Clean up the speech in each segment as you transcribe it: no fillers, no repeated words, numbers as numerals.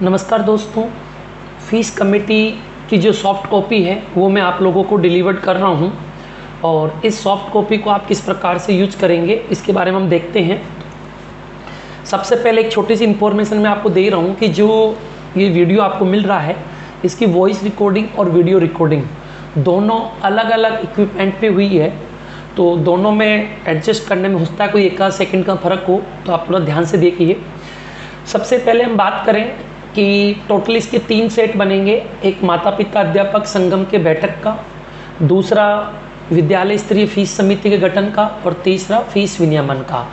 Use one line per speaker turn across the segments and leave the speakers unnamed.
नमस्कार दोस्तों, fees committee की जो सॉफ्ट कॉपी है वो मैं आप लोगों को डिलीवर कर रहा हूँ और इस सॉफ्ट कॉपी को आप किस प्रकार से यूज करेंगे इसके बारे में हम देखते हैं। सबसे पहले एक छोटी सी इन्फॉर्मेशन मैं आपको दे रहा हूँ कि जो ये वीडियो आपको मिल रहा है इसकी वॉइस रिकॉर्डिंग और वीडियो रिकॉर्डिंग दोनों अलग अलग इक्विपमेंट पे हुई है, तो दोनों में एडजस्ट करने में हो सकता है कोई एक आध सेकंड का फ़र्क हो, तो आप थोड़ा ध्यान से देखिए। सबसे पहले हम बात करें कि टोटल इसके 3 सेट बनेंगे। एक माता पिता अध्यापक संगम के बैठक का, दूसरा विद्यालय स्तरीय फीस समिति के गठन का और तीसरा फीस विनियमन का।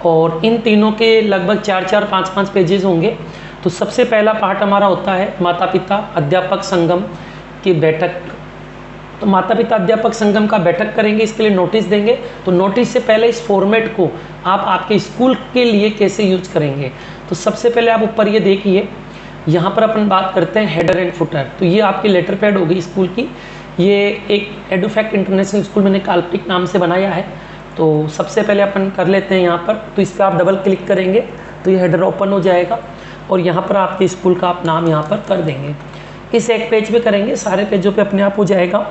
और इन तीनों के लगभग 4-4, 5-5 पेजेस होंगे। तो सबसे पहला पार्ट हमारा होता है माता पिता अध्यापक संगम की बैठक। तो माता पिता अध्यापक संगम का बैठक करेंगे, इसके लिए नोटिस देंगे। तो नोटिस से पहले इस फॉर्मेट को आप आपके स्कूल के लिए कैसे यूज करेंगे। तो सबसे पहले आप ऊपर ये देखिए, यहाँ पर अपन बात करते हैं हेडर एंड फुटर। तो ये आपकी लेटर पैड होगी स्कूल की। ये एक एडुफैक्ट इंटरनेशनल स्कूल मैंने काल्पनिक नाम से बनाया है। तो सबसे पहले अपन कर लेते हैं यहाँ पर। तो इस पर आप डबल क्लिक करेंगे तो ये हेडर ओपन हो जाएगा और यहाँ पर आपके स्कूल का आप नाम यहाँ पर कर देंगे। इस एक पेज पे करेंगे, सारे पेजों पे अपने आप हो जाएगा।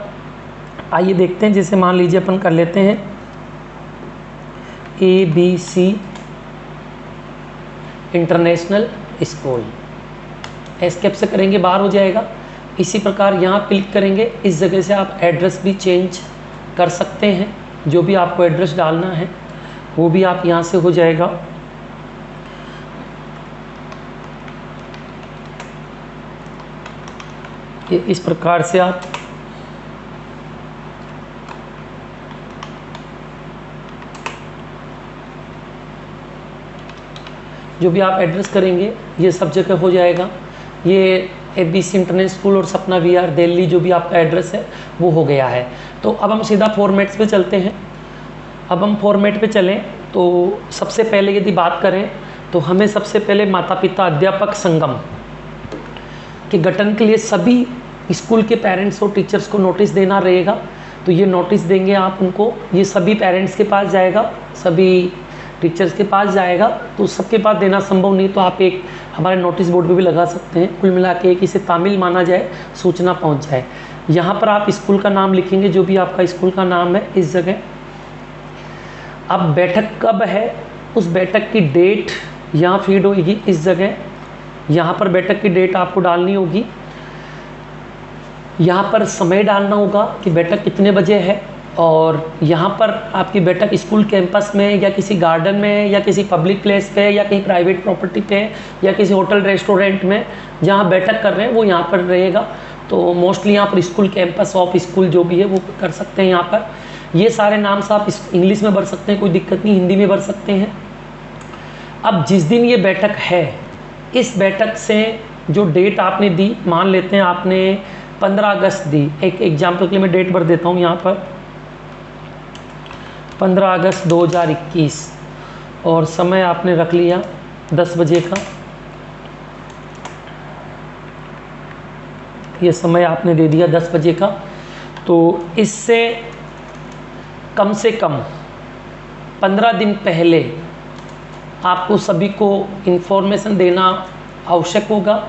आइए देखते हैं, जैसे मान लीजिए अपन कर लेते हैं ABC इंटरनेशनल स्कूल। एस्केप से करेंगे, बाहर हो जाएगा। इसी प्रकार यहाँ क्लिक करेंगे, इस जगह से आप एड्रेस भी चेंज कर सकते हैं। जो भी आपको एड्रेस डालना है वो भी आप यहाँ से हो जाएगा। ये इस प्रकार से आप जो भी आप एड्रेस करेंगे ये सब जगह हो जाएगा। ये ABC इंटरनेशनल स्कूल और सपना VR दिल्ली जो भी आपका एड्रेस है वो हो गया है। तो अब हम सीधा फॉर्मेट्स पे चलते हैं। अब हम फॉर्मेट पे चलें तो सबसे पहले यदि बात करें तो हमें सबसे पहले माता पिता अध्यापक संगम के गठन के लिए सभी स्कूल के पेरेंट्स और टीचर्स को नोटिस देना रहेगा। तो ये नोटिस देंगे आप उनको, ये सभी पेरेंट्स के पास जाएगा, सभी टीचर्स के पास जाएगा। तो सबके पास देना संभव नहीं, तो आप एक हमारे नोटिस बोर्ड पे भी लगा सकते हैं। कुल मिला के एक इसे तामिल माना जाए, सूचना पहुंच जाए। यहाँ पर आप स्कूल का नाम लिखेंगे, जो भी आपका स्कूल का नाम है इस जगह। अब बैठक कब है, उस बैठक की डेट यहाँ फीड होगी इस जगह। यहाँ पर बैठक की डेट आपको डालनी होगी। यहाँ पर समय डालना होगा कि बैठक कितने बजे है। और यहाँ पर आपकी बैठक स्कूल कैंपस में या किसी गार्डन में या किसी पब्लिक प्लेस पे या कहीं प्राइवेट प्रॉपर्टी पे या किसी होटल रेस्टोरेंट में जहाँ बैठक कर रहे हैं वो यहाँ पर रहेगा। तो मोस्टली यहाँ पर स्कूल कैंपस ऑफ स्कूल जो भी है वो कर सकते हैं। यहाँ पर ये सारे नाम से आप इंग्लिश में भर सकते हैं, कोई दिक्कत नहीं, हिंदी में भर सकते हैं। अब जिस दिन ये बैठक है, इस बैठक से जो डेट आपने दी, मान लेते हैं आपने 15 अगस्त दी। एक एग्जाम्पल के लिए मैं डेट भर देता हूँ यहाँ पर 15 अगस्त 2021 और समय आपने रख लिया 10 बजे का। ये समय आपने दे दिया 10 बजे का। तो इससे कम से कम 15 दिन पहले आपको सभी को इन्फॉर्मेशन देना आवश्यक होगा।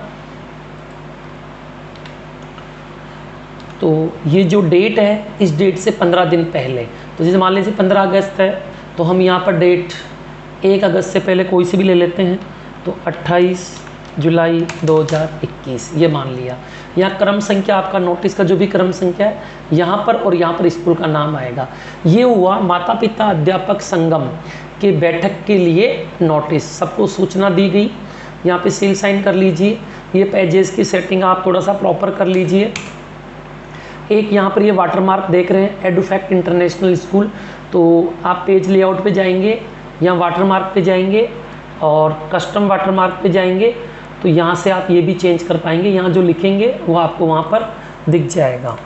तो ये जो डेट है, इस डेट से 15 दिन पहले, तो जैसे मान लीजिए 15 अगस्त है तो हम यहाँ पर डेट 1 अगस्त से पहले कोई सी भी ले लेते हैं। तो 28 जुलाई 2021 ये मान लिया। यहाँ क्रम संख्या आपका नोटिस का जो भी क्रम संख्या है यहाँ पर और यहाँ पर स्कूल का नाम आएगा। ये हुआ माता पिता अध्यापक संगम के बैठक के लिए नोटिस। सबको सूचना दी गई। यहाँ पे सील साइन कर लीजिए। ये पेजेस की सेटिंग आप थोड़ा सा प्रॉपर कर लीजिए। एक यहाँ पर ये वाटरमार्क देख रहे हैं एडुफैक्ट इंटरनेशनल स्कूल। तो आप पेज लेआउट पे जाएंगे, यहाँ वाटरमार्क पे जाएंगे और कस्टम वाटरमार्क पे जाएंगे। तो यहाँ से आप ये भी चेंज कर पाएंगे। यहाँ जो लिखेंगे वो आपको वहाँ पर दिख जाएगा।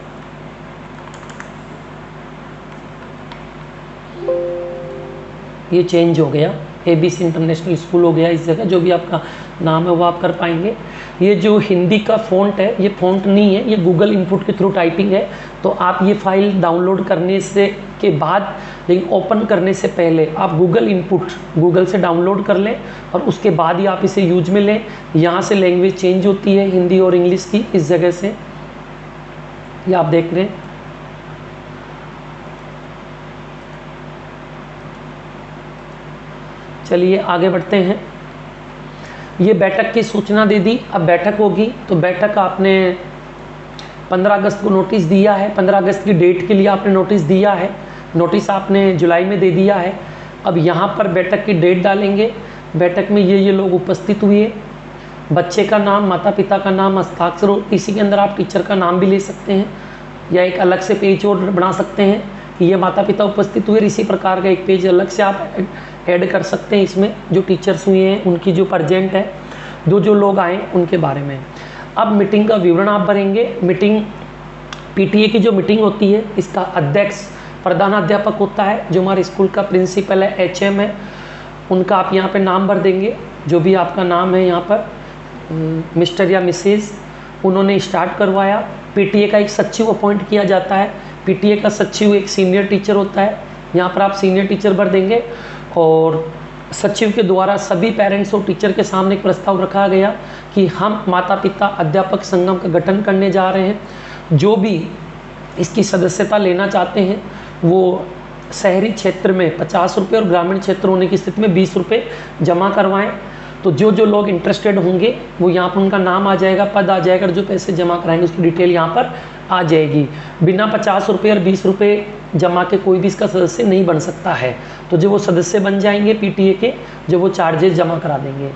ये चेंज हो गया, ABC इंटरनेशनल स्कूल हो गया इस जगह। जो भी आपका नाम है वो आप कर पाएंगे। ये जो हिंदी का फ़ॉन्ट है ये फ़ॉन्ट नहीं है, ये गूगल इनपुट के थ्रू टाइपिंग है। तो आप ये फाइल डाउनलोड करने से के बाद, लेकिन ओपन करने से पहले आप गूगल से डाउनलोड कर लें और उसके बाद ही आप इसे यूज में लें। यहाँ से लैंग्वेज चेंज होती है हिंदी और इंग्लिश की, इस जगह से ये आप देख रहे हैं। चलिए आगे बढ़ते हैं। ये बैठक की सूचना दे दी। अब बैठक होगी तो बैठक आपने 15 अगस्त को नोटिस दिया है, 15 अगस्त की डेट के लिए आपने नोटिस दिया है, नोटिस आपने जुलाई में दे दिया है। अब यहाँ पर बैठक की डेट डालेंगे। बैठक में ये लोग उपस्थित हुए, बच्चे का नाम, माता पिता का नाम, हस्ताक्षर, इसी के अंदर आप टीचर का नाम भी ले सकते हैं या एक अलग से पेज और बना सकते हैं कि ये माता पिता उपस्थित हुए। इसी प्रकार का एक पेज अलग से आप ऐड कर सकते हैं इसमें, जो टीचर्स हुए हैं उनकी जो प्रेजेंट है, जो लोग आए उनके बारे में। अब मीटिंग का विवरण आप भरेंगे। मीटिंग पीटीए की जो मीटिंग होती है, इसका अध्यक्ष प्रधानाध्यापक होता है, जो हमारे स्कूल का प्रिंसिपल है, एचएम है, उनका आप यहाँ पे नाम भर देंगे, जो भी आपका नाम है यहाँ पर, मिस्टर या मिसेज, उन्होंने स्टार्ट करवाया। पीटीए का एक सचिव अपॉइंट किया जाता है। पीटीए का सचिव एक सीनियर टीचर होता है, यहाँ पर आप सीनियर टीचर भर देंगे। और सचिव के द्वारा सभी पेरेंट्स और टीचर के सामने एक प्रस्ताव रखा गया कि हम माता पिता अध्यापक संगम का गठन करने जा रहे हैं। जो भी इसकी सदस्यता लेना चाहते हैं वो शहरी क्षेत्र में 50 रुपये और ग्रामीण क्षेत्र होने की स्थिति में 20 रुपये जमा करवाएं। तो जो लोग इंटरेस्टेड होंगे वो यहाँ पर उनका नाम आ जाएगा, पद आ जाएगा, और जो पैसे जमा कराएंगे उसकी डिटेल यहाँ पर आ जाएगी। बिना 50 रुपये और 20 रुपये जमा के कोई भी इसका सदस्य नहीं बन सकता है। तो जो वो सदस्य बन जाएंगे पीटीए के, जो वो चार्जेस जमा करा देंगे।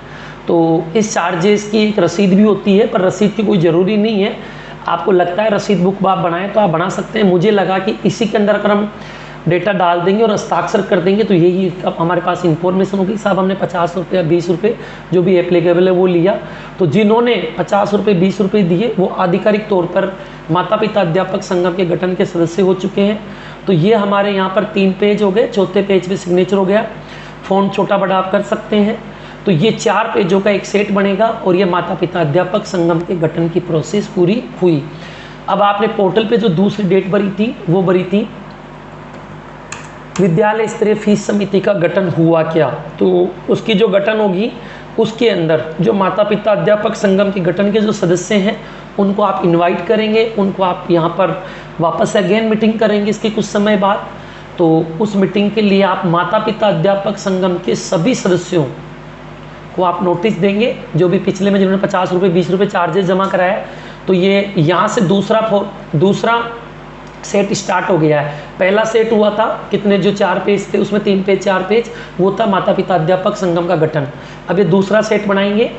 तो इस चार्जेस की एक रसीद भी होती है, पर रसीद की कोई ज़रूरी नहीं है। आपको लगता है रसीद बुक आप बनाएं तो आप बना सकते हैं। मुझे लगा कि इसी के अंदर अगर हम डेटा डाल देंगे और हस्ताक्षर कर देंगे तो यही अब हमारे पास इंफॉर्मेशन होगी। साहब हमने 50 रुपये या 20 रुपये जो भी एप्लीकेबल है वो लिया। तो जिन्होंने 50 रुपये 20 रुपये दिए वो आधिकारिक तौर पर माता पिता अध्यापक संगम के गठन के सदस्य हो चुके हैं। तो ये हमारे यहाँ पर 3 पेज हो गए, चौथे पेज पे सिग्नेचर हो गया। फ़ॉन्ट छोटा बड़ा आप कर सकते हैं। तो ये 4 पेजों का एक सेट बनेगा और ये माता पिता अध्यापक संगम के गठन की प्रोसेस पूरी हुई। अब आपने पोर्टल पे जो दूसरी डेट भरी थी वो भरी थी विद्यालय स्तरीय फीस समिति का गठन हुआ क्या। तो उसकी जो गठन होगी उसके अंदर जो माता पिता अध्यापक संगम के गठन के जो सदस्य हैं उनको आप इनवाइट करेंगे, उनको आप यहाँ पर वापस अगेन मीटिंग करेंगे इसके कुछ समय बाद। तो उस मीटिंग के लिए आप माता पिता अध्यापक संगम के सभी सदस्यों को आप नोटिस देंगे, जो भी पिछले में जिन्होंने 50 रुपये 20 रुपये चार्जेस जमा कराया। तो ये यहाँ से दूसरा सेट स्टार्ट हो गया है। पहला सेट हुआ था कितने, जो 4 पेज थे उसमें 3 पेज 4 पेज, वो था माता पिता अध्यापक संगम का गठन। अब ये दूसरा सेट बनाएंगे,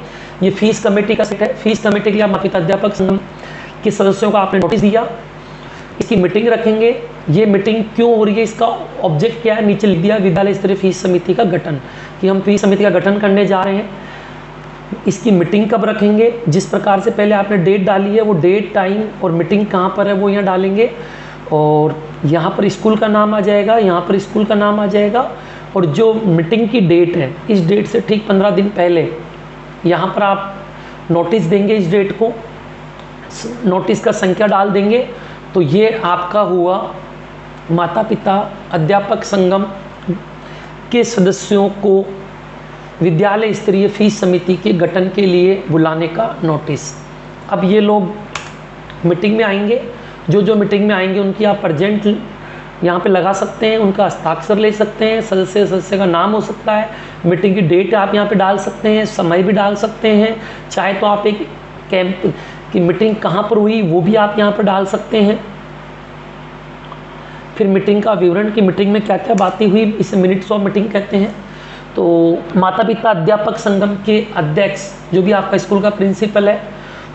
ये फीस कमेटी का सेट है। फीस कमेटी के लिए माता पिता अध्यापक संगम के सदस्यों को आपने नोटिस दिया, इसकी मीटिंग रखेंगे। ये मीटिंग क्यों हो रही है, इसका ऑब्जेक्ट क्या है, नीचे लिख दिया विद्यालय स्तरीय फीस समिति का गठन, कि हम फीस समिति का गठन करने जा रहे हैं। इसकी मीटिंग कब रखेंगे, जिस प्रकार से पहले आपने डेट डाली है वो डेट, टाइम और मीटिंग कहाँ पर है वो यहाँ डालेंगे। और यहाँ पर स्कूल का नाम आ जाएगा, यहाँ पर स्कूल का नाम आ जाएगा। और जो मीटिंग की डेट है इस डेट से ठीक 15 दिन पहले यहाँ पर आप नोटिस देंगे, इस डेट को नोटिस का संख्या डाल देंगे। तो ये आपका हुआ माता पिता अध्यापक संगम के सदस्यों को विद्यालय स्तरीय फीस समिति के गठन के लिए बुलाने का नोटिस। अब ये लोग मीटिंग में आएंगे, जो मीटिंग में आएंगे उनकी आप प्रेजेंट यहाँ पे लगा सकते हैं, उनका हस्ताक्षर ले सकते हैं, सदस्य का नाम हो सकता है, मीटिंग की डेट आप यहाँ पे डाल सकते हैं, समय भी डाल सकते हैं। चाहे तो आप एक कैंप की मीटिंग कहाँ पर हुई वो भी आप यहाँ पर डाल सकते हैं। फिर मीटिंग का विवरण की मीटिंग में क्या क्या बातें हुई, इसे मिनट्स ऑफ मीटिंग कहते हैं। तो माता पिता अध्यापक संगम के अध्यक्ष जो भी आपका स्कूल का प्रिंसिपल है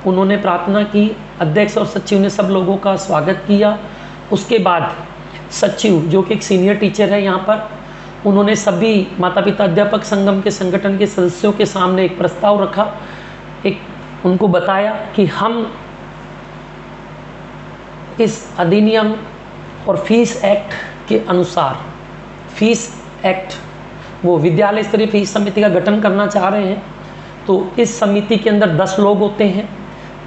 उन्होंने प्रार्थना की, अध्यक्ष और सचिव ने सब लोगों का स्वागत किया। उसके बाद सचिव जो कि एक सीनियर टीचर है यहाँ पर, उन्होंने सभी माता पिता अध्यापक संगम के संगठन के सदस्यों के सामने एक प्रस्ताव रखा, एक उनको बताया कि हम इस अधिनियम और फीस एक्ट के अनुसार, फीस एक्ट वो विद्यालय स्तरीय फीस समिति का गठन करना चाह रहे हैं। तो इस समिति के अंदर 10 लोग होते हैं,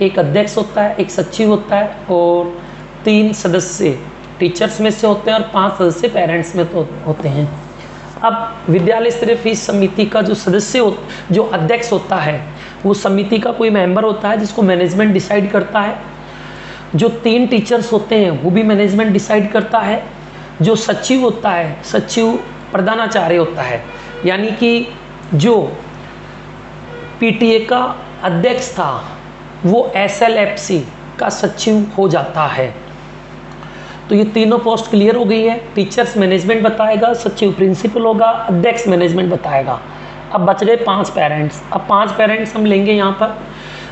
एक अध्यक्ष होता है, एक सचिव होता है और 3 सदस्य टीचर्स में से होते हैं और 5 सदस्य पेरेंट्स में तो होते हैं। अब विद्यालय स्तरीय फीस समिति का जो सदस्य जो अध्यक्ष होता है, वो समिति का कोई मेंबर होता है जिसको मैनेजमेंट डिसाइड करता है। जो 3 टीचर्स होते हैं वो भी मैनेजमेंट डिसाइड करता है। जो सचिव होता है, सचिव प्रधानाचार्य होता है, यानी कि जो पीटीए का अध्यक्ष था वो एसएलएफसी का सचिव हो जाता है। तो ये तीनों पोस्ट क्लियर हो गई है। टीचर्स मैनेजमेंट बताएगा, सचिव प्रिंसिपल होगा, अध्यक्ष मैनेजमेंट बताएगा। अब बच गए 5 पेरेंट्स। अब 5 पेरेंट्स हम लेंगे यहाँ पर।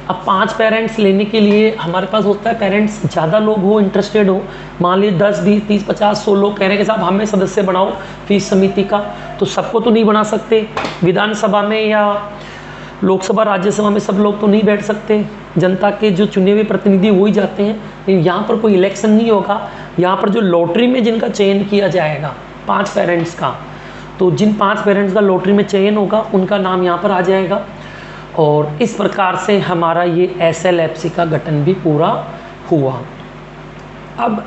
अब 5 पेरेंट्स लेने के लिए हमारे पास होता है, पेरेंट्स ज़्यादा लोग हो, इंटरेस्टेड हो, मान लीजिए 10, 20, 30, 50, 100 लोग कह रहे हैं कि साहब हमें सदस्य बनाओ फीस समिति का, तो सबको तो नहीं बना सकते। विधानसभा में या लोकसभा राज्यसभा में सब लोग तो नहीं बैठ सकते, जनता के जो चुने हुए प्रतिनिधि वो ही जाते हैं। लेकिन यहाँ पर कोई इलेक्शन नहीं होगा, यहाँ पर जो लॉटरी में जिनका चयन किया जाएगा 5 पेरेंट्स का, तो जिन 5 पेरेंट्स का लॉटरी में चयन होगा उनका नाम यहाँ पर आ जाएगा। और इस प्रकार से हमारा ये एसएलएफसी का गठन भी पूरा हुआ। अब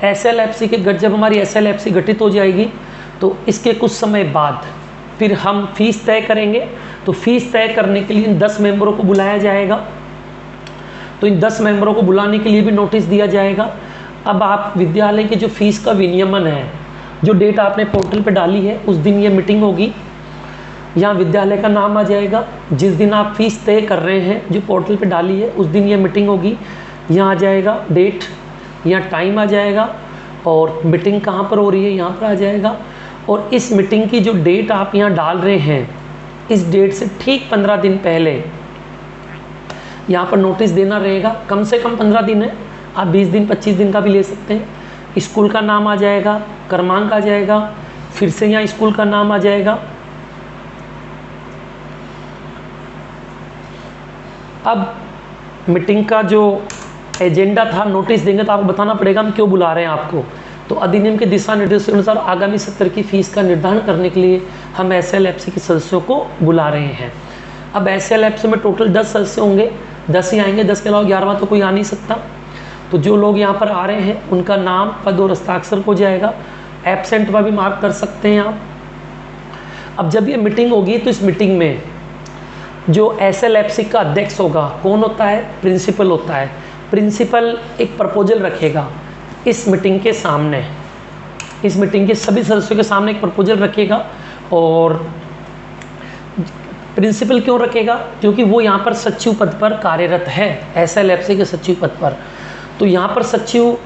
एसएलएफसी के जब हमारी एसएलएफसी गठित हो जाएगी तो इसके कुछ समय बाद फिर हम फीस तय करेंगे। तो फीस तय करने के लिए इन 10 मेंबरों को बुलाया जाएगा। तो इन 10 मेंबरों को बुलाने के लिए भी नोटिस दिया जाएगा। अब आप विद्यालय के जो फीस का विनियमन है, जो डेट आपने पोर्टल पे डाली है उस दिन ये मीटिंग होगी। यहाँ विद्यालय का नाम आ जाएगा, जिस दिन आप फीस तय कर रहे हैं जो पोर्टल पे डाली है उस दिन ये मीटिंग होगी। यहाँ आ जाएगा डेट, यहाँ टाइम आ जाएगा, और मीटिंग कहाँ पर हो रही है यहाँ पर आ जाएगा। और इस मीटिंग की जो डेट आप यहाँ डाल रहे हैं, इस डेट से ठीक 15 दिन पहले यहाँ पर नोटिस देना रहेगा। कम से कम 15 दिन है, आप 20 दिन 25 दिन का भी ले सकते हैं। स्कूल का नाम आ जाएगा, क्रमांक आ जाएगा, फिर से यहाँ स्कूल का नाम आ जाएगा। अब मीटिंग का जो एजेंडा था, नोटिस देंगे तो आपको बताना पड़ेगा हम क्यों बुला रहे हैं आपको। तो अधिनियम के दिशा निर्देश के अनुसार आगामी सत्र की फीस का निर्धारण करने के लिए हम एसएलएफसी के सदस्यों को बुला रहे हैं। अब एसएलएफसी में टोटल 10 सदस्य होंगे, 10 ही आएंगे, 10 के अलावा 11वां तो कोई आ नहीं सकता। तो जो लोग यहाँ पर आ रहे हैं उनका नाम, पद और हस्ताक्षर हो जाएगा। एब्सेंट पर भी मार्क कर सकते हैं आप। अब जब ये मीटिंग होगी तो इस मीटिंग में जो एसएलएफसी का अध्यक्ष होगा, कौन होता है? प्रिंसिपल होता है। प्रिंसिपल एक प्रपोजल रखेगा इस मीटिंग के सामने, इस मीटिंग के सभी सदस्यों के सामने एक प्रपोजल रखेगा। और प्रिंसिपल क्यों रखेगा? क्योंकि वो यहाँ पर सचिव पद पर कार्यरत है, एसएलएफसी के सचिव पद पर। तो यहाँ पर सचिव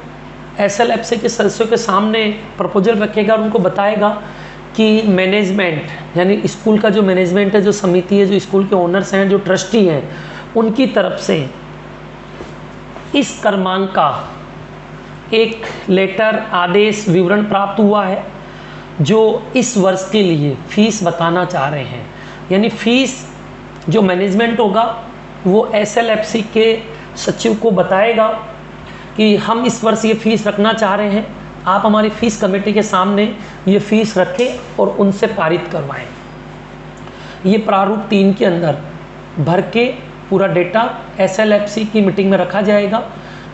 एसएलएफसी के सदस्यों के सामने प्रपोजल रखेगा और उनको बताएगा कि मैनेजमेंट, यानी स्कूल का जो मैनेजमेंट है, जो समिति है, जो स्कूल के ओनर्स हैं, जो ट्रस्टी हैं, उनकी तरफ से इस क्रमांक का एक लेटर, आदेश, विवरण प्राप्त हुआ है जो इस वर्ष के लिए फीस बताना चाह रहे हैं। यानी फीस जो मैनेजमेंट होगा वो एसएलएफसी के सचिव को बताएगा कि हम इस वर्ष ये फीस रखना चाह रहे हैं, आप हमारी फीस कमेटी के सामने ये फीस रखें और उनसे पारित करवाएं। ये प्रारूप 3 के अंदर भर के पूरा डेटा एसएलएफसी की मीटिंग में रखा जाएगा।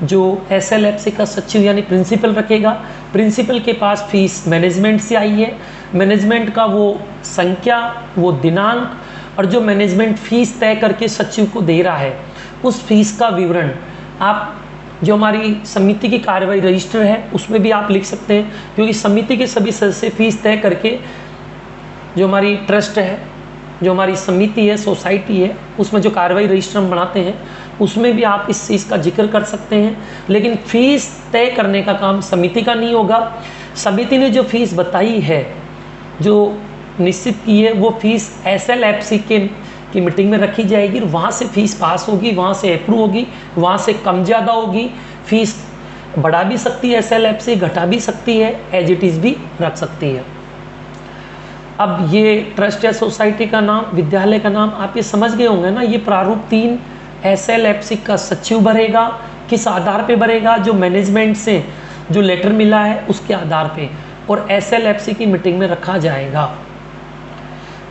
जो एसएलएफसी का सचिव यानी प्रिंसिपल रखेगा, प्रिंसिपल के पास फीस मैनेजमेंट से आई है, मैनेजमेंट का वो संख्या, वो दिनांक और जो मैनेजमेंट फीस तय करके सचिव को दे रहा है उस फीस का विवरण आप जो हमारी समिति की कार्यवाही रजिस्टर है उसमें भी आप लिख सकते हैं। क्योंकि समिति के सभी सदस्य फीस तय करके, जो हमारी ट्रस्ट है, जो हमारी समिति है, सोसाइटी है, उसमें जो कार्रवाई रजिस्टर हम बनाते हैं उसमें भी आप इस चीज़ का जिक्र कर सकते हैं। लेकिन फ़ीस तय करने का काम समिति का नहीं होगा। समिति ने जो फीस बताई है, जो निश्चित की है, वो फीस एसएलएफसी की मीटिंग में रखी जाएगी। वहाँ से फीस पास होगी, वहाँ से अप्रूव होगी, वहाँ से कम ज़्यादा होगी। फीस बढ़ा भी सकती है एसएलएफसी, घटा भी सकती है, एज इट इज़ भी रख सकती है। अब ये ट्रस्ट या सोसाइटी का नाम, विद्यालय का नाम आप ये समझ गए होंगे ना। ये प्रारूप 3 एसएलएफसी का सचिव भरेगा। किस आधार पे भरेगा? जो मैनेजमेंट से जो लेटर मिला है उसके आधार पे, और एसएलएफसी की मीटिंग में रखा जाएगा।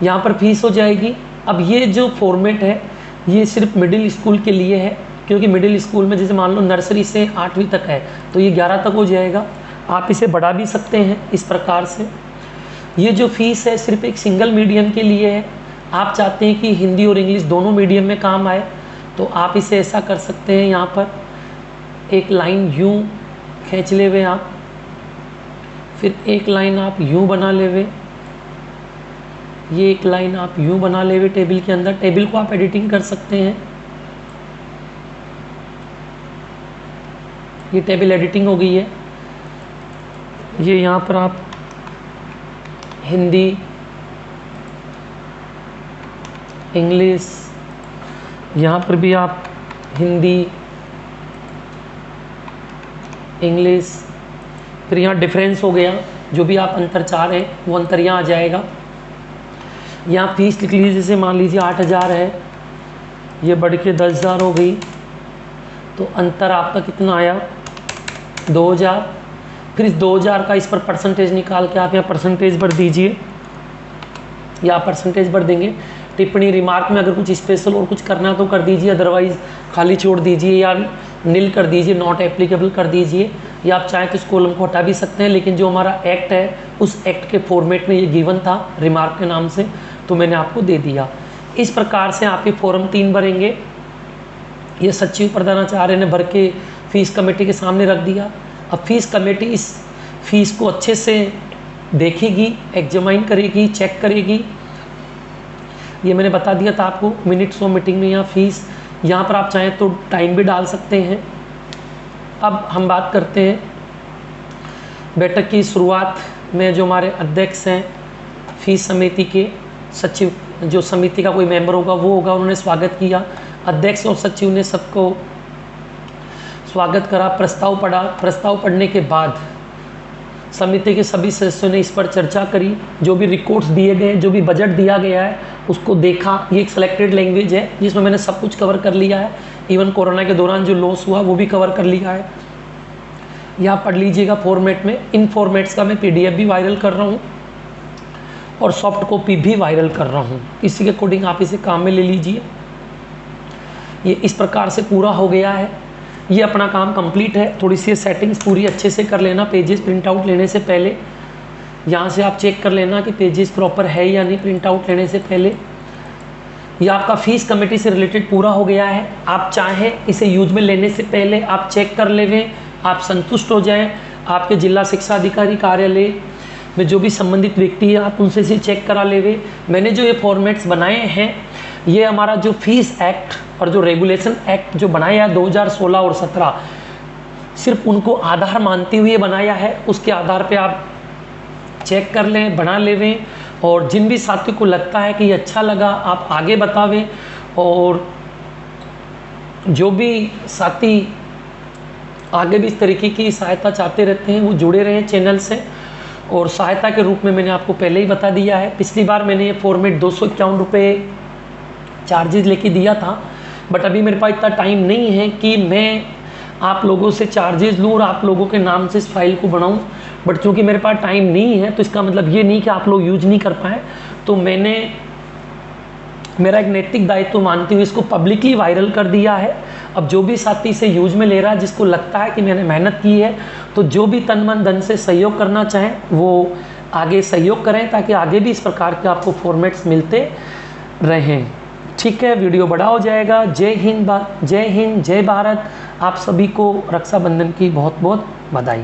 यहाँ पर फीस हो जाएगी। अब ये जो फॉर्मेट है ये सिर्फ मिडिल स्कूल के लिए है, क्योंकि मिडिल स्कूल में जैसे मान लो नर्सरी से 8वीं तक है तो ये 11 तक हो जाएगा। आप इसे बढ़ा भी सकते हैं इस प्रकार से। ये जो फीस है सिर्फ एक सिंगल मीडियम के लिए है। आप चाहते हैं कि हिंदी और इंग्लिश दोनों मीडियम में काम आए तो आप इसे ऐसा कर सकते हैं, यहाँ पर एक लाइन यूँ खींच ले हुए आप, फिर एक लाइन आप यूँ बना ले हुए, ये एक लाइन आप यूँ बना ले हुए टेबल के अंदर। टेबल को आप एडिटिंग कर सकते हैं। ये टेबल एडिटिंग हो गई है। ये यहाँ पर आप हिंदी, इंग्लिश, यहाँ पर भी आप हिंदी, इंग्लिश, फिर यहाँ डिफरेंस हो गया, जो भी आप अंतर चाह रहे हैं वो अंतर यहाँ आ जाएगा। यहाँ फीस लिख लीजिए, जैसे मान लीजिए 8,000 है, ये बढ़ के 10,000 हो गई, तो अंतर आपका कितना आया 2,000। फिर इस 2,000 का इस पर परसेंटेज निकाल के आप यहाँ परसेंटेज भर दीजिए, या परसेंटेज भर देंगे। टिप्पणी रिमार्क में अगर कुछ स्पेशल और कुछ करना है तो कर दीजिए, अदरवाइज़ खाली छोड़ दीजिए या नील कर दीजिए, नॉट एप्लीकेबल कर दीजिए, या आप चाहें तो इस कॉलम को हटा भी सकते हैं। लेकिन जो हमारा एक्ट है उस एक्ट के फॉर्मेट में ये गिवन था रिमार्क के नाम से, तो मैंने आपको दे दिया। इस प्रकार से आप ये फॉर्म 3 भरेंगे। ये सचिव प्रधानाचार्य ने भर के फीस कमेटी के सामने रख दिया। अब फीस कमेटी इस फीस को अच्छे से देखेगी, एग्जामाइन करेगी, चेक करेगी। ये मैंने बता दिया था आपको मिनट्स ऑफ मीटिंग में। यहाँ फीस, यहाँ पर आप चाहें तो टाइम भी डाल सकते हैं। अब हम बात करते हैं बैठक की शुरुआत में। जो हमारे अध्यक्ष हैं फीस समिति के, सचिव, जो समिति का कोई मेंबर होगा वो होगा, उन्होंने स्वागत किया। अध्यक्ष और सचिव ने सबको स्वागत करा, प्रस्ताव पढ़ा। प्रस्ताव पढ़ने के बाद समिति के सभी सदस्यों ने इस पर चर्चा करी। जो भी रिकॉर्ड्स दिए गए, जो भी बजट दिया गया है उसको देखा। ये एक सिलेक्टेड लैंग्वेज है जिसमें मैंने सब कुछ कवर कर लिया है, इवन कोरोना के दौरान जो लॉस हुआ वो भी कवर कर लिया है। यहाँ पढ़ लीजिएगा फॉर्मेट में। इन फॉर्मेट्स का मैं PDF भी वायरल कर रहा हूँ और सॉफ्ट कॉपी भी वायरल कर रहा हूँ। इसी के अकॉर्डिंग आप इसे काम में ले लीजिए। ये इस प्रकार से पूरा हो गया है। ये अपना काम कंप्लीट है। थोड़ी सी सेटिंग्स पूरी अच्छे से कर लेना पेजेस प्रिंट आउट लेने से पहले। यहाँ से आप चेक कर लेना कि पेजेस प्रॉपर है या नहीं प्रिंट आउट लेने से पहले। ये आपका फीस कमेटी से रिलेटेड पूरा हो गया है। आप चाहें इसे यूज में लेने से पहले आप चेक कर लेवें, आप संतुष्ट हो जाएं। आपके जिला शिक्षा अधिकारी कार्यालय में जो भी संबंधित व्यक्ति है आप उनसे इसे चेक करा लेवे। मैंने जो ये फॉर्मेट्स बनाए हैं ये हमारा जो फीस एक्ट और जो रेगुलेशन एक्ट जो बनाया है 2016 और 17, सिर्फ उनको आधार मानते हुए बनाया है। उसके आधार पे आप चेक कर लें, बना लेवें। और जिन भी साथी को लगता है कि ये अच्छा लगा आप आगे बतावें। और जो भी साथी आगे भी इस तरीके की सहायता चाहते रहते हैं वो जुड़े रहें चैनल से। और सहायता के रूप में मैंने आपको पहले ही बता दिया है, पिछली बार मैंने ये फॉर्मेट 251 रुपये चार्जेस लेके दिया था। बट अभी मेरे पास इतना टाइम नहीं है कि मैं आप लोगों से चार्जेस लूँ और आप लोगों के नाम से इस फाइल को बनाऊँ। बट चूँकि मेरे पास टाइम नहीं है तो इसका मतलब ये नहीं कि आप लोग यूज नहीं कर पाए। तो मैंने मेरा एक नैतिक दायित्व मानते हुए इसको पब्लिकली वायरल कर दिया है। अब जो भी साथी इसे यूज में ले रहा है, जिसको लगता है कि मैंने मेहनत की है, तो जो भी तन मन धन से सहयोग करना चाहें वो आगे सहयोग करें ताकि आगे भी इस प्रकार के आपको फॉर्मेट्स मिलते रहें। ठीक है, वीडियो बड़ा हो जाएगा। जय हिंद, जय भारत। आप सभी को रक्षाबंधन की बहुत बहुत बधाई।